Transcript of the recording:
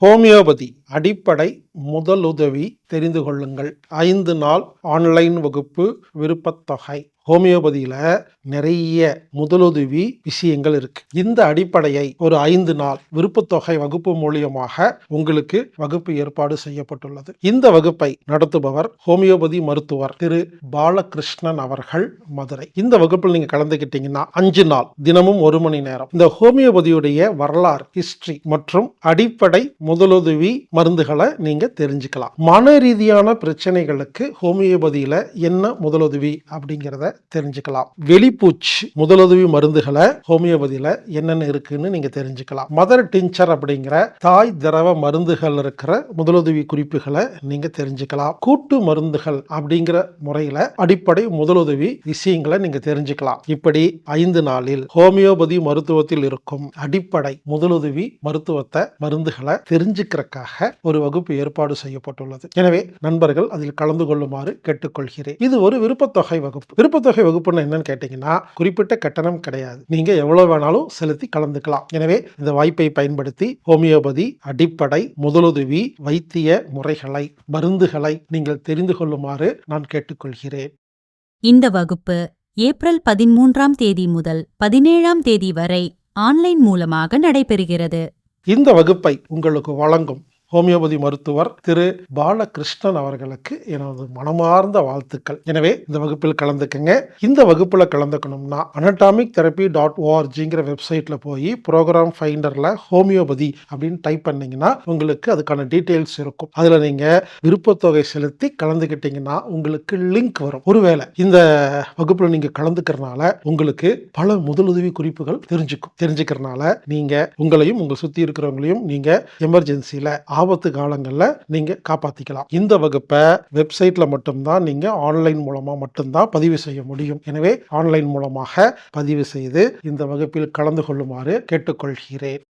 Homeopathy அடிப்படை முதலுதவி தெரிந்து கொள்ளுங்கள். 5 நாள் ஆன்லைன் வகுப்பு விருப்பத்தொகை. ஹோமியோபதியில நிறைய முதலுதவி விஷயங்கள் இருக்கு. இந்த அடிப்படையை ஒரு 5 நாள் விருப்பத்தொகை வகுப்பு மூலியமாக உங்களுக்கு வகுப்பு ஏற்பாடு செய்யப்பட்டுள்ளது. இந்த வகுப்பை நடத்துபவர் ஹோமியோபதி மருத்துவர் திரு பாலகிருஷ்ணன் அவர்கள், மதுரை. இந்த வகுப்பில் நீங்க கலந்துக்கிட்டீங்கன்னா 5 நாள் தினமும் 1 மணி நேரம் இந்த ஹோமியோபதியுடைய வரலாறு, ஹிஸ்டரி மற்றும் அடிப்படை முதலுதவி மருந்துகளை நீங்க தெரிஞ்சுக்கலாம். மன ரீதியான பிரச்சனைகளுக்கு ஹோமியோபதியில என்ன முதலுதவி அப்படிங்கிறத தெரிஞ்சுக்கலாம். வெளிப்பூச்சு முதலுதவி மருந்துகளை ஹோமியோபதியில என்னென்ன இருக்குன்னு நீங்க தெரிஞ்சுக்கலாம். மதர் டிஞ்சர் அப்படிங்கிற தாய் திரவ மருந்துகள் இருக்கிற முதலுதவி குறிப்புகளை நீங்க தெரிஞ்சுக்கலாம். கூட்டு மருந்துகள் அப்படிங்கிற முறையில அடிப்படை முதலுதவி விஷயங்களை நீங்க தெரிஞ்சுக்கலாம். இப்படி 5 நாளில் ஹோமியோபதி மருத்துவத்தில் இருக்கும் அடிப்படை முதலுதவி மருத்துவத்தை மருந்துகளை தெரிஞ்சுக்கிறதுக்காக ஒரு வகுப்பு ஏற்பாடு செய்யப்பட்டுள்ளது. எனவே நண்பர்கள் அதில் கலந்து கொள்ளுமாறு கேட்டுக்கொள்கிறேன். இது ஒரு விருப்பத்தொகை வகுப்பு. விருப்பத்தொகை வகுப்புன்னு என்னன்னு கேட்டீங்கன்னா குறிப்பிட்ட கட்டணம் கிடையாது. நீங்க எவ்வளவு வேணாலும் செலுத்தி கலந்துக்கலாம். எனவே இந்த வாய்ப்பை பயன்படுத்தி ஹோமியோபதி அடிப்படை முதலுதவி வைத்திய முறைகளை, மருந்துகளை நீங்கள் தெரிந்து கொள்ளுமாறு நான் கேட்டுக்கொள்கிறேன். இந்த வகுப்பு ஏப்ரல் 13ஆம் தேதி முதல் 17ஆம் தேதி வரை ஆன்லைன் மூலமாக நடைபெறுகிறது. இந்த வகுப்பை உங்களுக்கு வழங்கும் ஹோமியோபதி மருத்துவர் திரு பாலகிருஷ்ணன் அவர்களுக்கு எனது மனமார்ந்த வாழ்த்துக்கள். எனவே இந்த வகுப்பில் கலந்துக்கங்க. இந்த வகுப்புல கலந்துக்கணும்னா anatomictherapy.orgங்கிற வெப்சைட்ல போய் ப்ரோக்ராம் ஃபைண்டர்ல ஹோமியோபதி அப்படின்னு டைப் பண்ணீங்கன்னா உங்களுக்கு அதுக்கான டீட்டெயில்ஸ் இருக்கும். அதுல நீங்க விருப்பத்தொகை செலுத்தி கலந்துக்கிட்டீங்கன்னா உங்களுக்கு லிங்க் வரும். ஒருவேளை இந்த வகுப்புல நீங்க கலந்துக்கிறனால உங்களுக்கு பல முதலுதவி குறிப்புகள் தெரிஞ்சுக்கிறனால நீங்க உங்களையும் உங்க சுத்தி இருக்கிறவங்களையும் நீங்க எமர்ஜென்சில ஆபத்து காலங்களில் நீங்க காப்பாத்திக்கலாம். இந்த வகுப்பை வெப்சைட்ல மட்டும்தான் நீங்க ஆன்லைன் மூலமா மட்டும்தான் பதிவு செய்ய முடியும். எனவே ஆன்லைன் மூலமாக பதிவு செய்து இந்த வகுப்பில் கலந்து கொள்ளுமாறு கேட்டுக்கொள்கிறேன்.